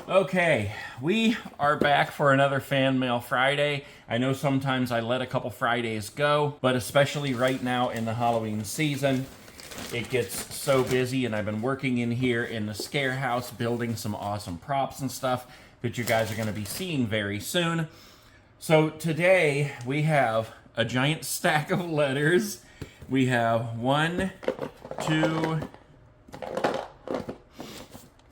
Okay, we are back for another Fan Mail Friday. I know sometimes I let a couple Fridays go, but especially right now in the Halloween season, it gets so busy, and I've been working in here in the scare house, building some awesome props and stuff that you guys are going to be seeing very soon. So today we have a giant stack of letters. We have 1, 2,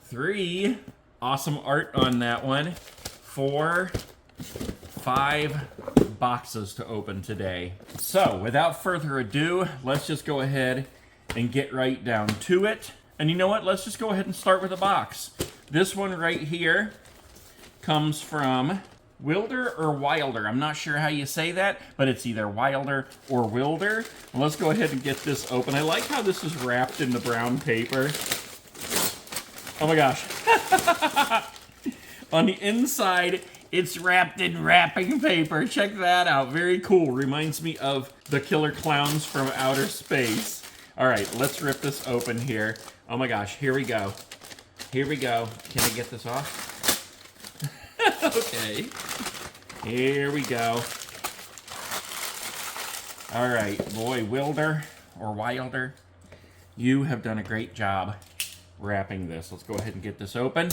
3. Awesome art on that one. 4, 5 boxes to open today. So, without further ado, let's just go ahead and get right down to it. And you know what? Let's just go ahead and start with a box. This one right here comes from Wilder or Wilder. I'm not sure how you say that, but it's either Wilder or Wilder. Well, let's go ahead and get this open. I like how this is wrapped in the brown paper. Oh my gosh. On the inside, it's wrapped in wrapping paper. Check that out. Very cool. Reminds me of the killer clowns from outer space. All right, let's rip this open here. Oh my gosh, here we go. Here we go. Can I get this off? Okay. Here we go. All right, boy, Wilder or Wilder, you have done a great job wrapping this. Let's go ahead and get this open.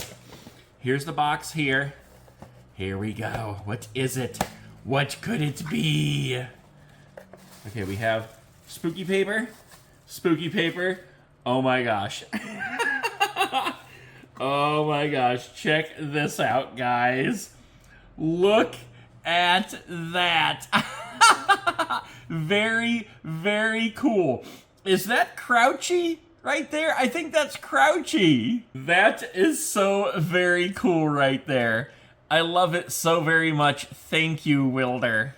Here's the box here. Here we go. What is it? What could it be? Okay, we have spooky paper. Spooky paper. Oh my gosh. Oh my gosh. Check this out, guys. Look at that. Very, very cool. Is that Crouchy? Right there? I think that's Crouchy. That is so very cool right there. I love it so very much. Thank you, Wilder.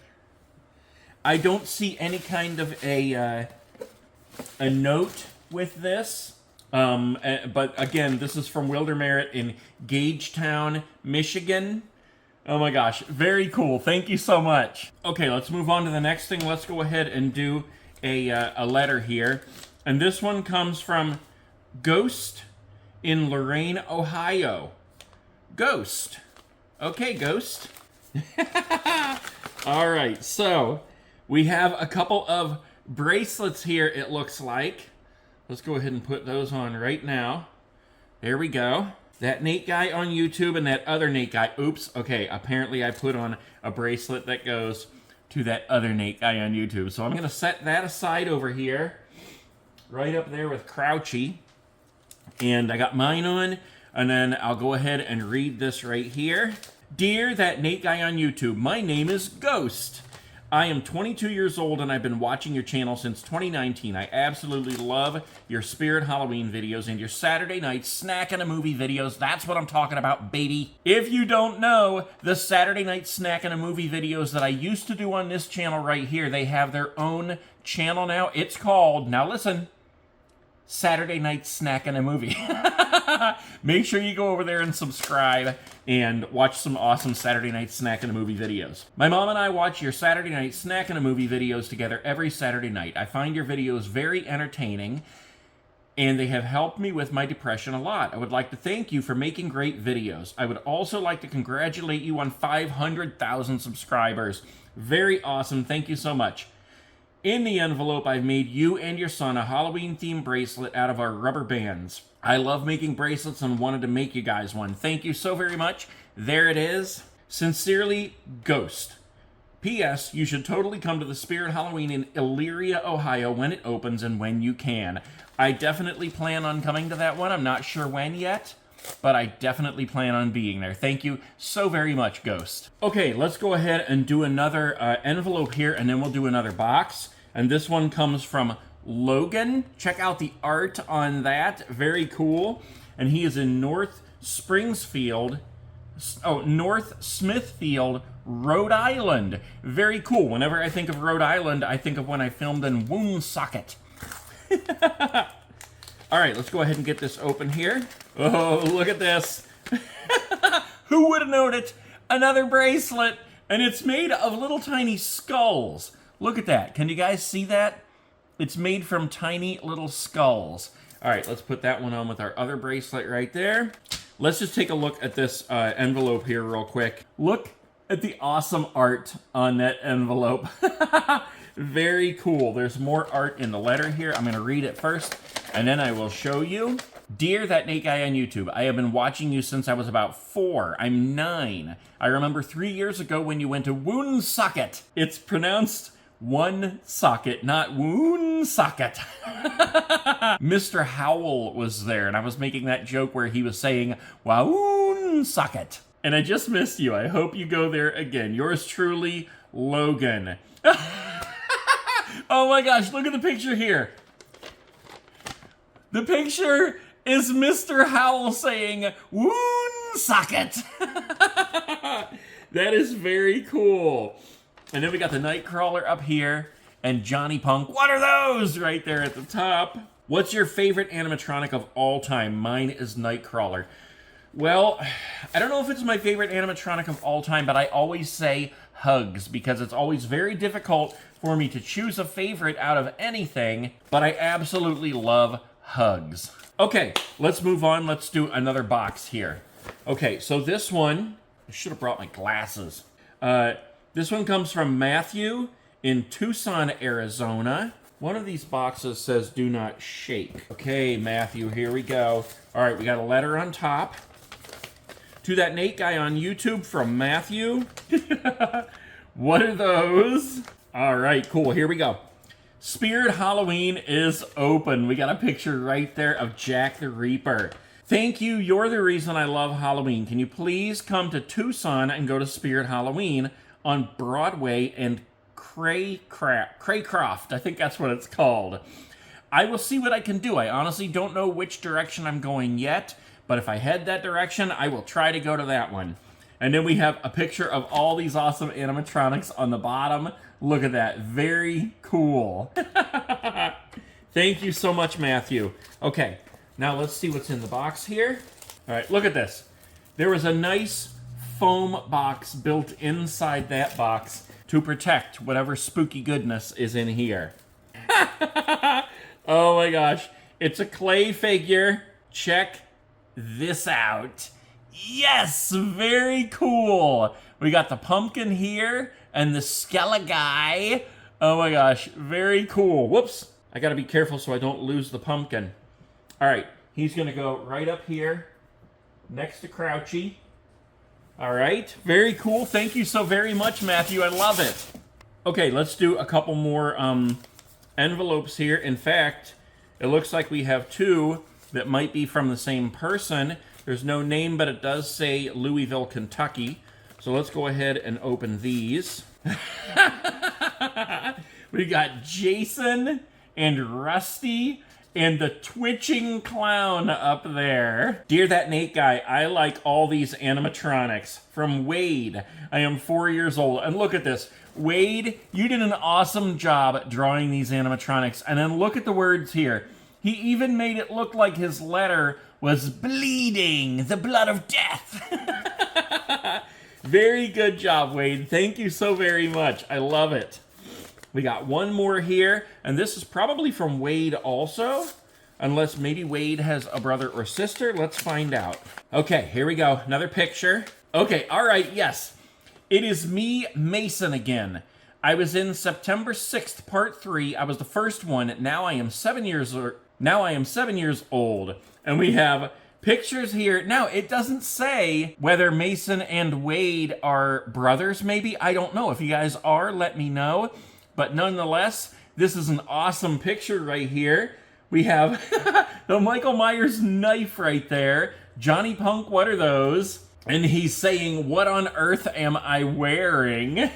I don't see any kind of a note with this. But again, this is from Wilder Merritt in Gagetown, Michigan. Oh my gosh, very cool. Thank you so much. Okay, let's move on to the next thing. Let's go ahead and do a letter here. And this one comes from Ghost in Lorain, Ohio. Ghost. Okay, Ghost. All right, so we have a couple of bracelets here, it looks like. Let's go ahead and put those on right now. There we go. That Nate guy on YouTube and that other Nate guy. Oops, okay, apparently I put on a bracelet that goes to that other Nate guy on YouTube. So I'm going to set that aside over here. Right up there with Crouchy. And I got mine on, and then I'll go ahead and read this right here. Dear that Nate guy on YouTube, my name is Ghost. I am 22 years old, and I've been watching your channel since 2019. I absolutely love your Spirit Halloween videos and your Saturday night snack and a movie videos. That's what I'm talking about, baby. If you don't know, the Saturday night snack and a movie videos that I used to do on this channel right here, they have their own channel now. It's called, now listen, Saturday Night Snack and a Movie. Make sure you go over there and subscribe and watch some awesome Saturday Night Snack and a Movie videos. My mom and I watch your Saturday Night Snack and a Movie videos together every Saturday night. I find your videos very entertaining, and they have helped me with my depression a lot. I would like to thank you for making great videos. I would also like to congratulate you on 500,000 subscribers. Very awesome. Thank you so much. In the envelope, I've made you and your son a Halloween-themed bracelet out of our rubber bands. I love making bracelets and wanted to make you guys one. Thank you so very much. There it is. Sincerely, Ghost. P.S. You should totally come to the Spirit Halloween in Elyria, Ohio when it opens and when you can. I definitely plan on coming to that one. I'm not sure when yet, but I definitely plan on being there. Thank you so very much, Ghost. Okay, let's go ahead and do another envelope here, and then we'll do another box. And this one comes from Logan. Check out the art on that. Very cool. And he is in North Smithfield, Rhode Island. Very cool. Whenever I think of Rhode Island, I think of when I filmed in Woonsocket. All right, let's go ahead and get this open here. Oh, look at this. Who would have known it? Another bracelet, and it's made of little tiny skulls. Look at that. Can you guys see that? It's made from tiny little skulls. All right, let's put that one on with our other bracelet right there. let's just take a look at this envelope here real quick. Look at the awesome art on that envelope. Very cool. There's more art in the letter here. I'm going to read it first, and then I will show you. Dear That Nate Guy on YouTube, I have been watching you since I was about 4. I'm 9. I remember 3 years ago when you went to Woonsocket. It's pronounced one socket, not Woonsocket. Mr. Howell was there, and I was making that joke where he was saying, Woonsocket. And I just missed you. I hope you go there again. Yours truly, Logan. Oh my gosh, look at the picture here. The picture is Mr. Howell saying, Woonsocket. That is very cool. And then we got the Nightcrawler up here, and Johnny Punk, what are those? Right there at the top. What's your favorite animatronic of all time? Mine is Nightcrawler. Well, I don't know if it's my favorite animatronic of all time, but I always say Hugs, because it's always very difficult for me to choose a favorite out of anything, but I absolutely love Hugs. Okay, let's move on. Let's do another box here. Okay, so this one, I should have brought my glasses. This one comes from Matthew in Tucson, Arizona. One of these boxes says do not shake. Okay, Matthew, here we go. All right, we got a letter on top. To That Nate Guy on YouTube from Matthew. What are those? All right, cool, here we go. Spirit Halloween is open. We got a picture right there of Jack the Reaper. Thank you, you're the reason I love Halloween. Can you please come to Tucson and go to Spirit Halloween on Broadway and Craycroft? I think that's what it's called. I will see what I can do. I honestly don't know which direction I'm going yet, but if I head that direction, I will try to go to that one. And then we have a picture of all these awesome animatronics on the bottom. Look at that. Very cool. Thank you so much, Matthew. Okay, now let's see what's in the box here. All right, look at this. There was a nice foam box built inside that box to protect whatever spooky goodness is in here. Oh my gosh. It's a clay figure. Check this out. Yes, very cool. We got the pumpkin here and the skeleton guy. Oh my gosh, very cool. Whoops, I gotta be careful so I don't lose the pumpkin. All right, he's gonna go right up here next to Crouchy. All right, very cool. Thank you so very much, Matthew. I love it. Okay, let's do a couple more envelopes here. In fact, it looks like we have 2 that might be from the same person. There's no name, but it does say Louisville, Kentucky. So let's go ahead and open these. We got Jason and Rusty and the twitching clown up there. Dear That Nate Guy, I like all these animatronics. From Wade. I am 4 years old. And look at this. Wade, you did an awesome job at drawing these animatronics. And then look at the words here. He even made it look like his letter was bleeding, the blood of death. Very good job, Wade. Thank you so very much. I love it. We got one more here, and this is probably from Wade also, unless maybe Wade has a brother or sister. Let's find out. Okay, here we go. Another picture. Okay, all right, yes. It is me, Mason, again. I was in September 6th, part 3. I was the first one. Now I am 7 years old. And we have pictures here. Now, it doesn't say whether Mason and Wade are brothers, maybe. I don't know. If you guys are, let me know. But nonetheless, this is an awesome picture right here. We have the Michael Myers knife right there. Johnny Punk, what are those? And he's saying, what on earth am I wearing?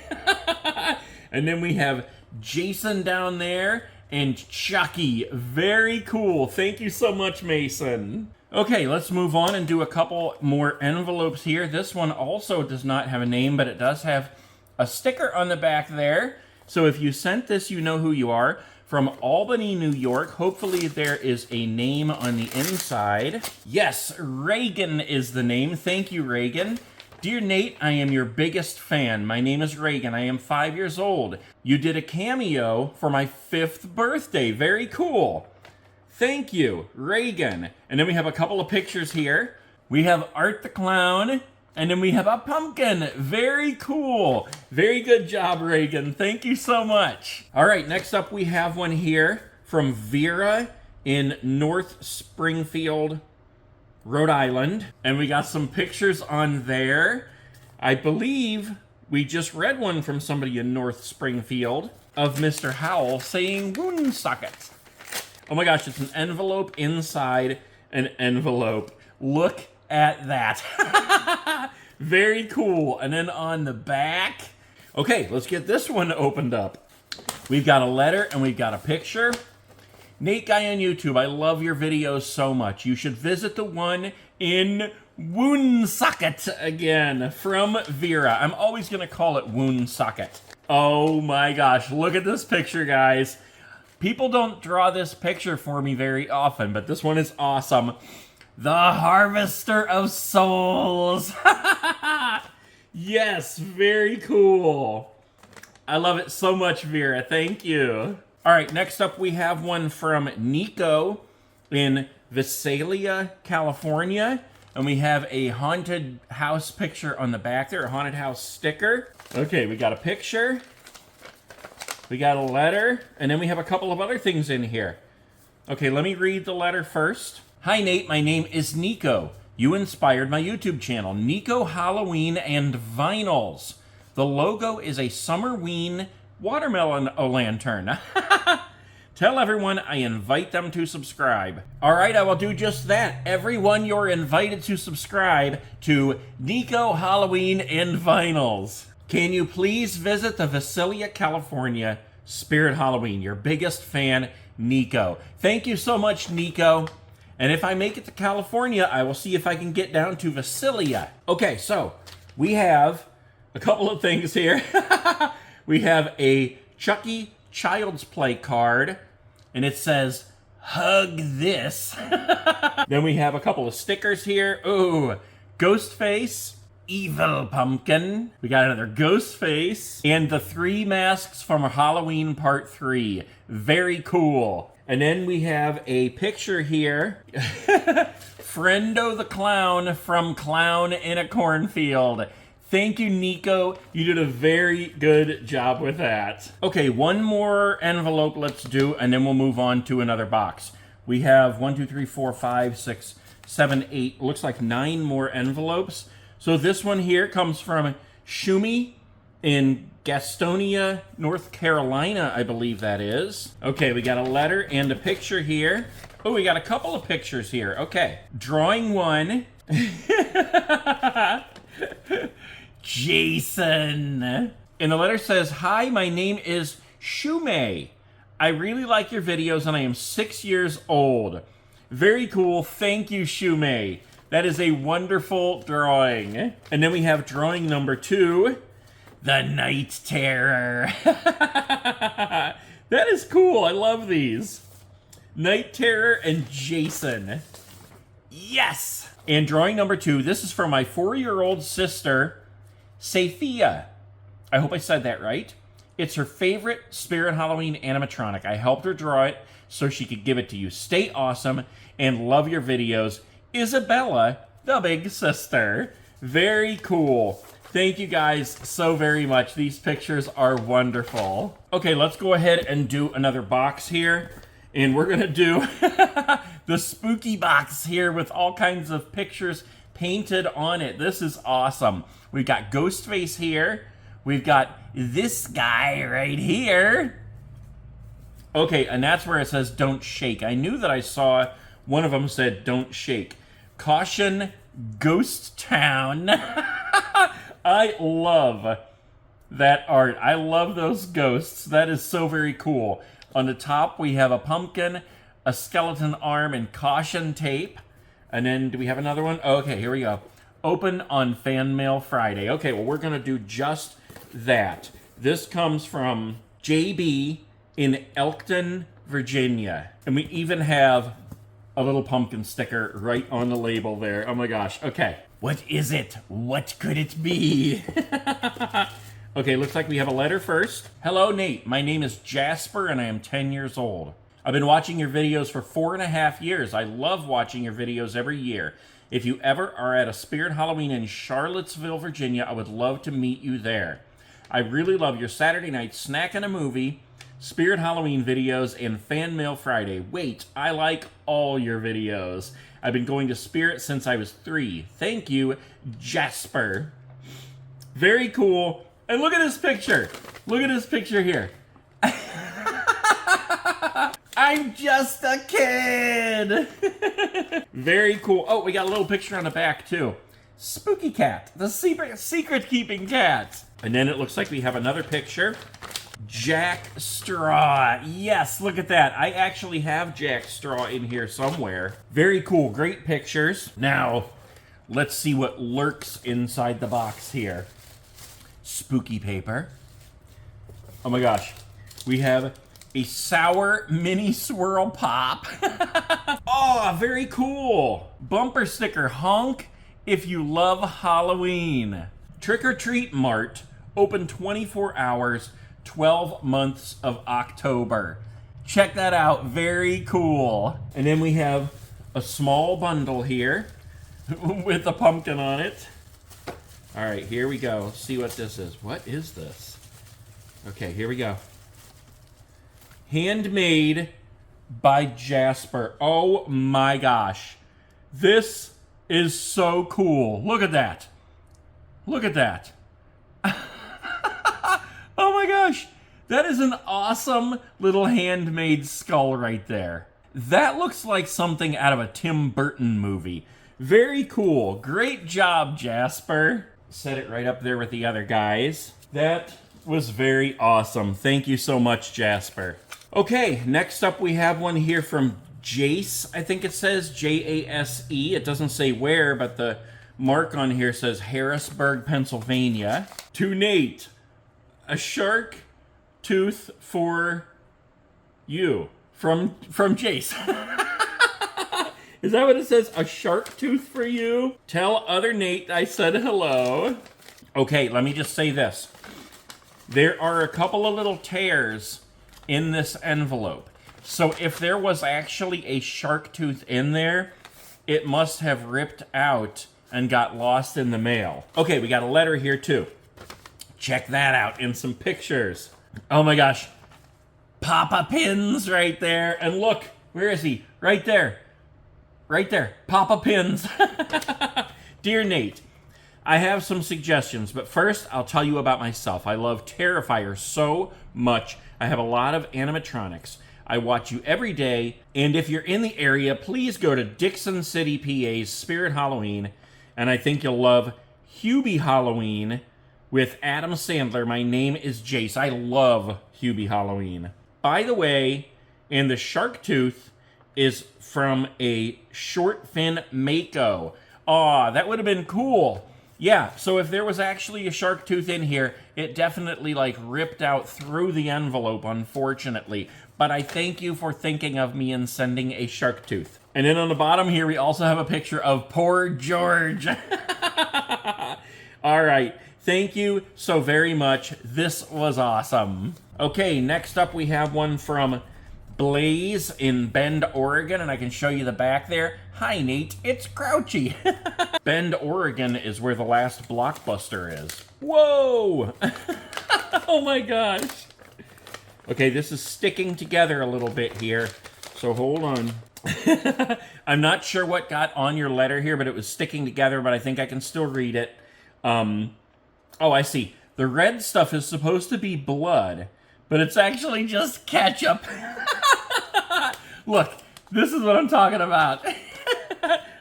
And then we have Jason down there and Chucky. Very cool. Thank you so much, Mason. Okay, let's move on and do a couple more envelopes here. This one also does not have a name, but it does have a sticker on the back there. So if you sent this, you know who you are. From Albany, New York. Hopefully there is a name on the inside. Yes, Reagan is the name. Thank you, Reagan. Dear Nate, I am your biggest fan. My name is Reagan. I am 5 years old. You did a cameo for my 5th birthday. Very cool. Thank you, Reagan. And then we have a couple of pictures here. We have Art the Clown, and then we have a pumpkin. Very cool. Very good job, Reagan. Thank you so much. All right, next up we have one here from Vera in North Springfield, Rhode Island. And we got some pictures on there. I believe we just read one from somebody in North Springfield of Mr. Howell saying Woonsocket. Oh my gosh, it's an envelope inside an envelope. Look at that. Very cool. And then on the back, okay, let's get this one opened up. We've got a letter and we've got a picture. Nate Guy on YouTube, I love your videos so much. You should visit the one in Woonsocket again from Vera. I'm always going to call it Woonsocket. Oh my gosh, look at this picture, guys. People don't draw this picture for me very often, but this one is awesome. The Harvester of Souls. Yes, very cool. I love it so much, Vera. Thank you. All right, next up we have one from Nico in Visalia, California. And we have a haunted house picture on the back there, a haunted house sticker. Okay, we got a picture. We got a letter. And then we have a couple of other things in here. Okay, let me read the letter first. Hi, Nate. My name is Nico. You inspired my YouTube channel, Nico Halloween and Vinyls. The logo is a Summerween watermelon lantern. Tell everyone I invite them to subscribe. All right, I will do just that. Everyone, you're invited to subscribe to Nico Halloween and Vinyls. Can you please visit the Visalia, California Spirit Halloween? Your biggest fan, Nico. Thank you so much, Nico. And if I make it to California, I will see if I can get down to Visalia. Okay, so we have a couple of things here. We have a Chucky Child's Play card, and it says, hug this. Then we have a couple of stickers here. Ooh, Ghostface, Evil Pumpkin. We got another Ghostface, and the 3 masks from Halloween Part 3. Very cool. And then we have a picture here. Friendo the Clown from Clown in a Cornfield. Thank you, Nico. You did a very good job with that. Okay, one more envelope let's do, and then we'll move on to another box. We have 1, 2, 3, 4, 5, 6, 7, 8, looks like 9 more envelopes. So this one here comes from Shumi in Gastonia, North Carolina, I believe that is. Okay, we got a letter and a picture here. Oh, we got a couple of pictures here. Okay, drawing 1. Jason. And the letter says, hi, my name is Shumei. I really like your videos and I am 6 years old. Very cool. Thank you, Shumei. That is a wonderful drawing. And then we have drawing number 2, the Night Terror. That is cool. I love these. Night Terror and Jason. Yes. And drawing number 2, this is for my 4-year-old sister, Sathia. I hope I said that right. It's her favorite Spirit Halloween animatronic. I helped her draw it so she could give it to you. Stay awesome and love your videos. Isabella, the big sister. Very cool. Thank you guys so very much. These pictures are wonderful. Okay, let's go ahead and do another box here. And we're going to do the spooky box here with all kinds of pictures painted on it. This is awesome. We've got Ghostface here. We've got this guy right here. Okay, and that's where it says don't shake. I knew that I saw one of them said don't shake. Caution, Ghost Town. I love that art. I love those ghosts. That is so very cool. On the top, we have a pumpkin, a skeleton arm, and caution tape. And then, do we have another one? Okay, here we go. Open on Fanmail Friday. Okay, well, we're going to do just that. This comes from JB in Elkton, Virginia. And we even have a little pumpkin sticker right on the label there. Oh my gosh. Okay. What is it? What could it be? Okay, looks like we have a letter first. Hello, Nate. My name is Jasper and I am 10 years old. I've been watching your videos for 4.5 years. I love watching your videos every year. If you ever are at a Spirit Halloween in Charlottesville, Virginia, I would love to meet you there. I really love your Saturday night snack and a movie, Spirit Halloween videos, and Fan Mail Friday. Wait, I like all your videos. I've been going to Spirit since I was 3. Thank you, Jasper. Very cool. And look at this picture. Look at this picture here. I'm just a kid. Very cool. Oh, we got a little picture on the back too. Spooky cat, the secret keeping cat. And then it looks like we have another picture. Jack Straw. Yes, look at that. I actually have Jack Straw in here somewhere. Very cool. Great pictures. Now, let's see what lurks inside the box here. Spooky paper. Oh my gosh. We have a sour mini swirl pop. Oh, very cool. Bumper sticker. Honk if you love Halloween. Trick or Treat Mart. Open 24 hours, 12 months of October. Check that out. Very cool. And then we have a small bundle here with a pumpkin on it. All right, here we go. Let's see what this is. What is this? Okay, here we go. Handmade by Jasper. Oh my gosh. This is so cool. Look at that. Look at that. Oh my gosh. That is an awesome little handmade skull right there. That looks like something out of a Tim Burton movie. Very cool. Great job, Jasper. Set it right up there with the other guys. That was very awesome. Thank you so much, Jasper. Okay, next up we have one here from Jace, I think it says, J-A-S-E. It doesn't say where, but the mark on here says Harrisburg, Pennsylvania. To Nate, a shark tooth for you. From Jace. Is that what it says? A shark tooth for you? Tell other Nate I said hello. Okay, let me just say this. There are a couple of little tears in this envelope. So if there was actually a shark tooth in there, it must have ripped out and got lost in the mail. Okay, we got a letter here too. Check that out in some pictures. Oh my gosh. Papa Pins right there. And look, where is he? Right there. Right there. Papa Pins. Dear Nate, I have some suggestions, but first I'll tell you about myself. I love Terrifier so much. I have a lot of animatronics. I watch you every day, and if you're in the area, please go to Dixon City, PA's Spirit Halloween, and I think you'll love Hubie Halloween with Adam Sandler. My name is Jace. I love Hubie Halloween. By the way, and the shark tooth is from a short fin Mako. Aw, that would have been cool. Yeah, so if there was actually a shark tooth in here, it definitely like ripped out through the envelope, unfortunately. But I thank you for thinking of me and sending a shark tooth. And then on the bottom here, we also have a picture of poor George. All right, thank you so very much. This was awesome. Okay, next up we have one from Blaze in Bend, Oregon, and I can show you the back there. Hi, Nate. It's Crouchy. Bend, Oregon is where the last Blockbuster is. Whoa! Oh my gosh. Okay, this is sticking together a little bit here, so hold on. I'm not sure what got on your letter here, but it was sticking together, but I think I can still read it. Oh, I see. The red stuff is supposed to be blood, but it's actually just ketchup. Look, this is what I'm talking about.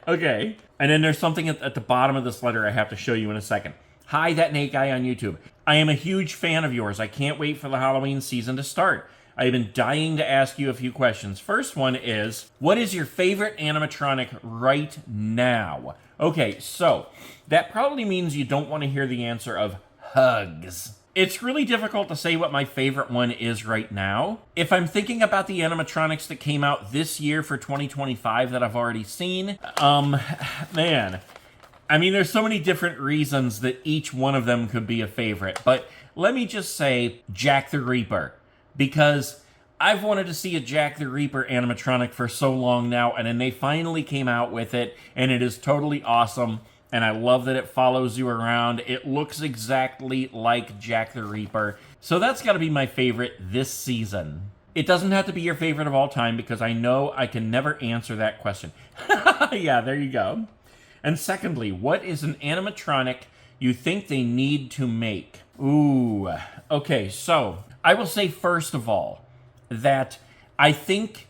Okay. And then there's something at the bottom of this letter I have to show you in a second. Hi, that Nate guy on YouTube. I am a huge fan of yours. I can't wait for the Halloween season to start. I have been dying to ask you a few questions. First one is, what is your favorite animatronic right now? Okay, so that probably means you don't want to hear the answer of Hugs. It's really difficult to say what my favorite one is right now. If I'm thinking about the animatronics that came out this year for 2025 that I've already seen, man, I mean, there's so many different reasons that each one of them could be a favorite, but let me just say Jack the Reaper, because I've wanted to see a Jack the Reaper animatronic for so long now, and then they finally came out with it, and it is totally awesome. And I love that it follows you around. It looks exactly like Jack the Reaper. So that's got to be my favorite this season. It doesn't have to be your favorite of all time because I know I can never answer that question. Yeah, there you go. And secondly, what is an animatronic you think they need to make? Ooh, okay, so I will say first of all that I think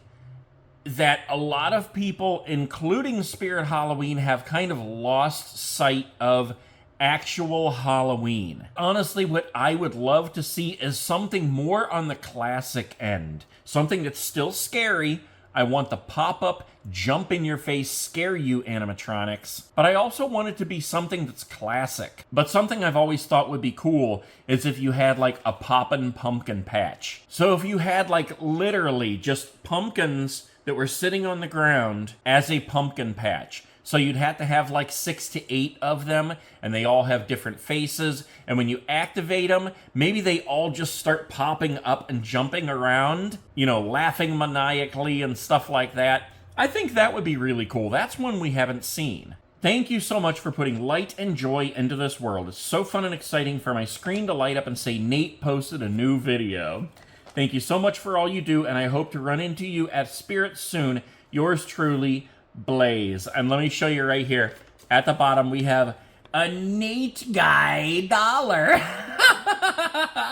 that a lot of people, including Spirit Halloween, have kind of lost sight of actual Halloween. Honestly, what I would love to see is something more on the classic end. Something that's still scary. I want the pop-up, jump-in-your-face, scare-you animatronics. But I also want it to be something that's classic. But something I've always thought would be cool is if you had, like, a poppin' pumpkin patch. So if you had, like, literally just pumpkins that were sitting on the ground as a pumpkin patch. So you'd have to have like 6 to 8 of them, and they all have different faces. And when you activate them, maybe they all just start popping up and jumping around, you know, laughing maniacally and stuff like that. I think that would be really cool. That's one we haven't seen. Thank you so much for putting light and joy into this world. It's so fun and exciting for my screen to light up and say Nate posted a new video. Thank you so much for all you do, and I hope to run into you at Spirit soon. Yours truly, Blaze. And let me show you right here. At the bottom, we have a Nate Guy dollar.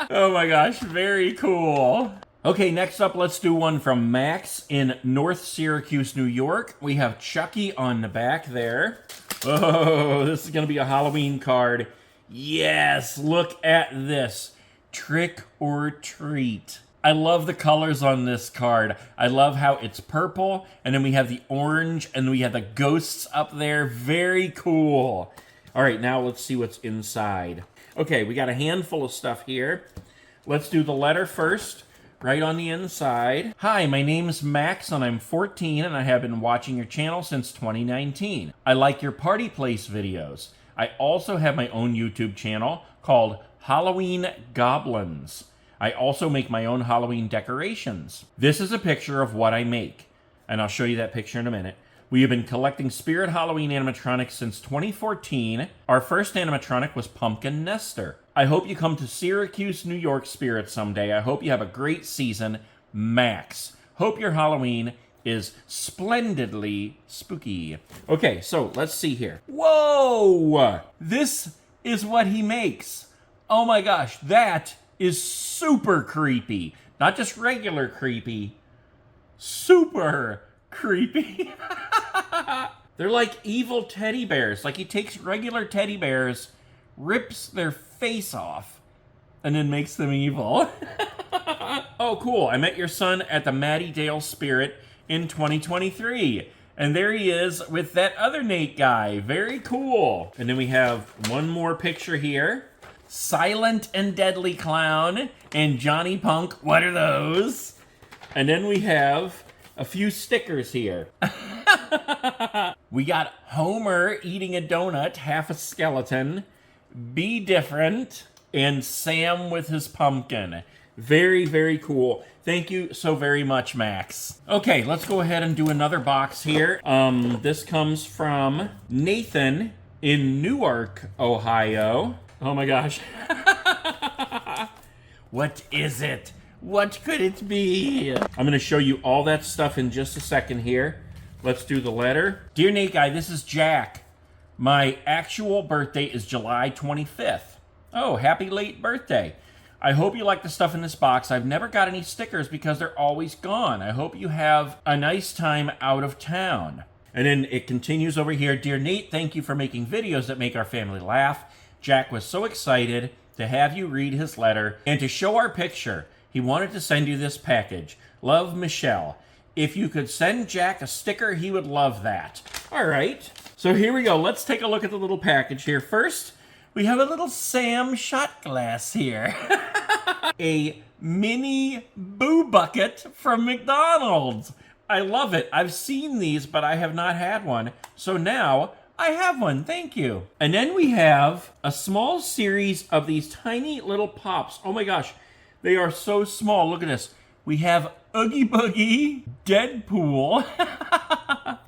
Oh my gosh, very cool. Okay, next up, let's do one from Max in North Syracuse, New York. We have Chucky on the back there. Oh, this is going to be a Halloween card. Yes, look at this. Trick or treat. I love the colors on this card. I love how it's purple, and then we have the orange, and we have the ghosts up there. Very cool. All right, now let's see what's inside. Okay, we got a handful of stuff here. Let's do the letter first, right on the inside. Hi, my name's Max, and I'm 14, and I have been watching your channel since 2019. I like your party place videos. I also have my own YouTube channel called Halloween Goblins. I also make my own Halloween decorations. This is a picture of what I make, and I'll show you that picture in a minute. We have been collecting Spirit Halloween animatronics since 2014. Our first animatronic was Pumpkin Nestor. I hope you come to Syracuse, New York Spirit someday. I hope you have a great season. Max. Hope your Halloween is splendidly spooky. Okay, so let's see here. Whoa! This is what he makes. Oh my gosh, that is super creepy. Not just regular creepy, super creepy. They're like evil teddy bears. Like he takes regular teddy bears, rips their face off, and then makes them evil. Oh, cool. I met your son at the Maddie Dale Spirit in 2023. And there he is with that other Nate guy. Very cool. And then we have one more picture here. Silent and Deadly Clown and Johnny Punk. What are those? And then we have a few stickers here. We got Homer eating a donut, half a skeleton, Be Different, and Sam with his pumpkin. Very, very cool. Thank you so very much, Max. Okay, let's go ahead and do another box here. This comes from Nathan in Newark, Ohio. Oh my gosh. What is it? What could it be? I'm going to show you all that stuff in just a second here. Let's do the letter. Dear Nate Guy, this is Jack. My actual birthday is July 25th. Oh, happy late birthday. I hope you like the stuff in this box. I've never got any stickers because they're always gone. I hope you have a nice time out of town. And then it continues over here. Dear Nate, thank you for making videos that make our family laugh. Jack was so excited to have you read his letter and to show our picture. He wanted to send you this package. Love, Michelle. If you could send Jack a sticker, he would love that. All right. So here we go. Let's take a look at the little package here. First, we have a little Sam shot glass here. A mini boo bucket from McDonald's. I love it. I've seen these, but I have not had one. So now I have one, thank you. And then we have a small series of these tiny little pops. Oh my gosh, they are so small. Look at this. We have Oogie Boogie, Deadpool,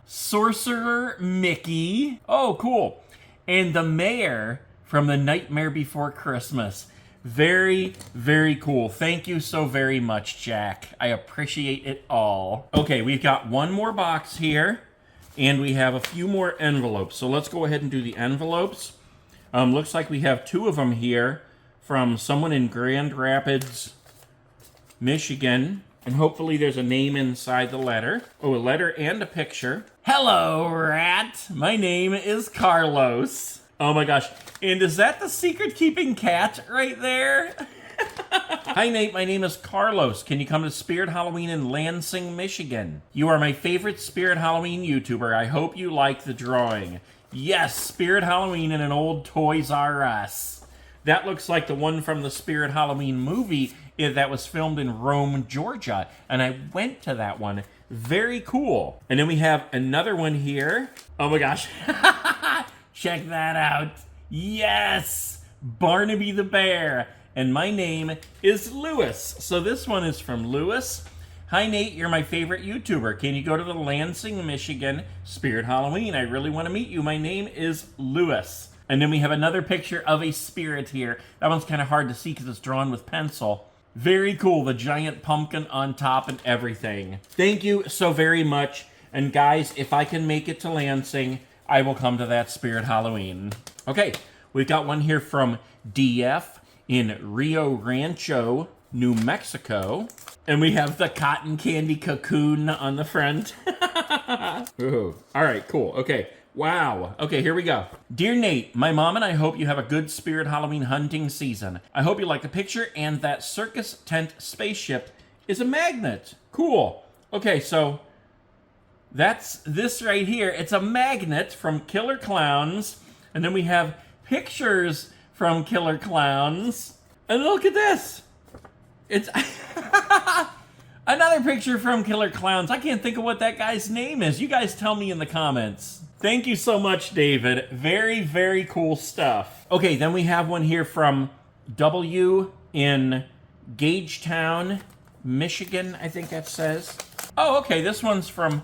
Sorcerer Mickey. Oh, cool. And the mayor from The Nightmare Before Christmas. Very, very cool. Thank you so very much, Jack. I appreciate it all. Okay, we've got one more box here, and we have a few more envelopes. So let's go ahead and do the envelopes. Looks like we have 2 of them here from someone in Grand Rapids, Michigan. And hopefully there's a name inside the letter. Oh, a letter and a picture. Hello, rat. My name is Carlos. Oh my gosh. And is that the secret-keeping cat right there? Hi, Nate. My name is Carlos. Can you come to Spirit Halloween in Lansing, Michigan? You are my favorite Spirit Halloween YouTuber. I hope you like the drawing. Yes, Spirit Halloween in an old Toys R Us. That looks like the one from the Spirit Halloween movie that was filmed in Rome, Georgia. And I went to that one. Very cool. And then we have another one here. Oh my gosh. Check that out. Yes! Barnaby the Bear. And my name is Lewis. So this one is from Lewis. Hi, Nate. You're my favorite YouTuber. Can you go to the Lansing, Michigan Spirit Halloween? I really want to meet you. My name is Lewis. And then we have another picture of a spirit here. That one's kind of hard to see because it's drawn with pencil. Very cool. The giant pumpkin on top and everything. Thank you so very much. And guys, if I can make it to Lansing, I will come to that Spirit Halloween. Okay, we've got one here from DF in Rio Rancho, New Mexico. And we have the cotton candy cocoon on the front. Ooh. All right, cool. Okay. Wow. Okay, here we go. Dear Nate, my mom and I hope you have a good Spirit Halloween hunting season. I hope you like the picture and that circus tent spaceship is a magnet. Cool. Okay, so that's this right here. It's a magnet from Killer Clowns. And then we have pictures from Killer Clowns. And look at this. It's another picture from Killer Clowns. I can't think of what that guy's name is. You guys tell me in the comments. Thank you so much, David. Very, very cool stuff. Okay, then we have one here from W in Gagetown, Michigan, I think that says. Oh, okay, this one's from,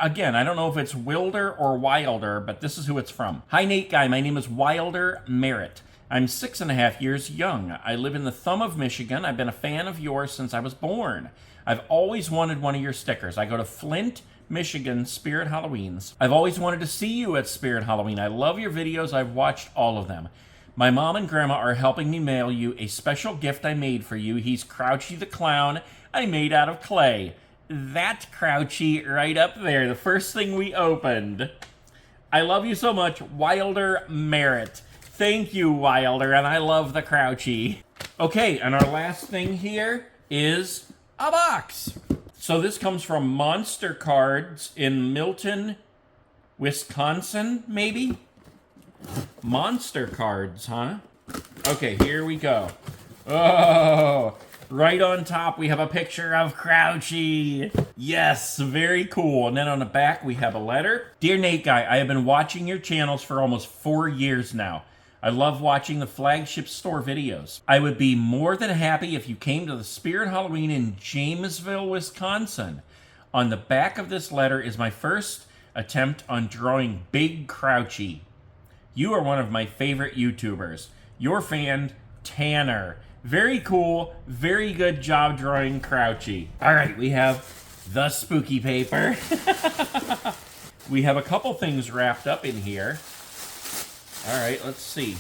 again, I don't know if it's Wilder or Wilder, but this is who it's from. Hi, Nate Guy. My name is Wilder Merritt. I'm 6.5 years young. I live in the thumb of Michigan. I've been a fan of yours since I was born. I've always wanted one of your stickers. I go to Flint, Michigan Spirit Halloweens. I've always wanted to see you at Spirit Halloween. I love your videos. I've watched all of them. My mom and grandma are helping me mail you a special gift I made for you. He's Crouchy the Clown I made out of clay. That Crouchy right up there, the first thing we opened. I love you so much, Wilder Merritt. Thank you, Wilder, and I love the Crouchy. Okay, and our last thing here is a box. So this comes from Monster Cards in Milton, Wisconsin, maybe? Monster Cards, huh? Okay, here we go. Oh, right on top we have a picture of Crouchy. Yes, very cool. And then on the back we have a letter. Dear Nate Guy, I have been watching your channels for almost 4 years now. I love watching the flagship store videos. I would be more than happy if you came to the Spirit Halloween in Jamesville, Wisconsin. On the back of this letter is my first attempt on drawing Big Crouchy. You are one of my favorite YouTubers. Your fan, Tanner. Very cool, very good job drawing Crouchy. All right, we have the spooky paper. We have a couple things wrapped up in here. All right, let's see.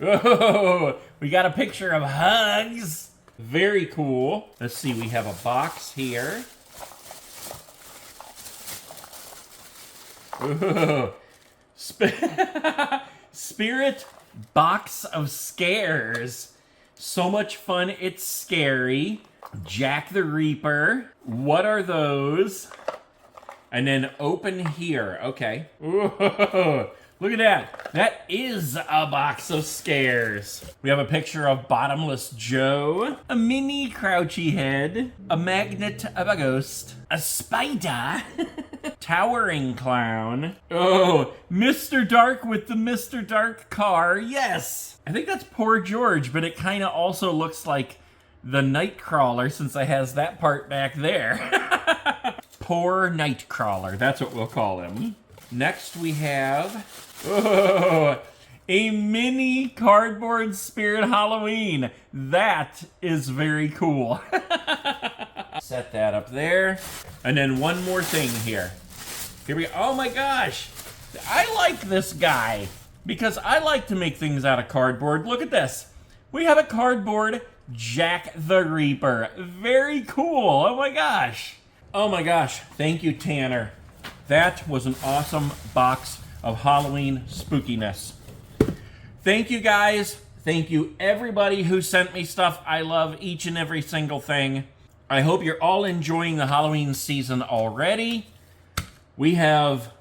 Oh, we got a picture of hugs. Very cool. Let's see, we have a box here. Oh, Spirit Box of Scares. So much fun, it's scary. Jack the Reaper. What are those? And then open here. Okay. Whoa, look at that. That is a box of scares. We have a picture of Bottomless Joe, a mini Crouchy head, a magnet of a ghost, a spider, towering clown. Oh, Mr. Dark with the Mr. Dark car. Yes. I think that's Poor George, but it kind of also looks like the Nightcrawler, since it has that part back there. Poor Nightcrawler, that's what we'll call him. Next we have a mini cardboard Spirit Halloween. That is very cool. Set that up there. And then one more thing here. Here we go. Oh my gosh. I like this guy because I like to make things out of cardboard. Look at this. We have a cardboard Jack the Reaper. Very cool. Oh my gosh. Oh my gosh. Thank you, Tanner. That was an awesome box of Halloween spookiness. Thank you guys. Thank you everybody who sent me stuff. I love each and every single thing. I hope you're all enjoying the Halloween season already. We have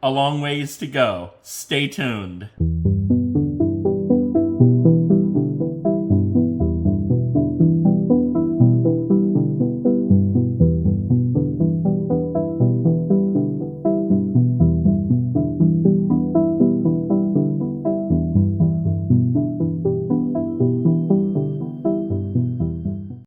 a long ways to go. Stay tuned.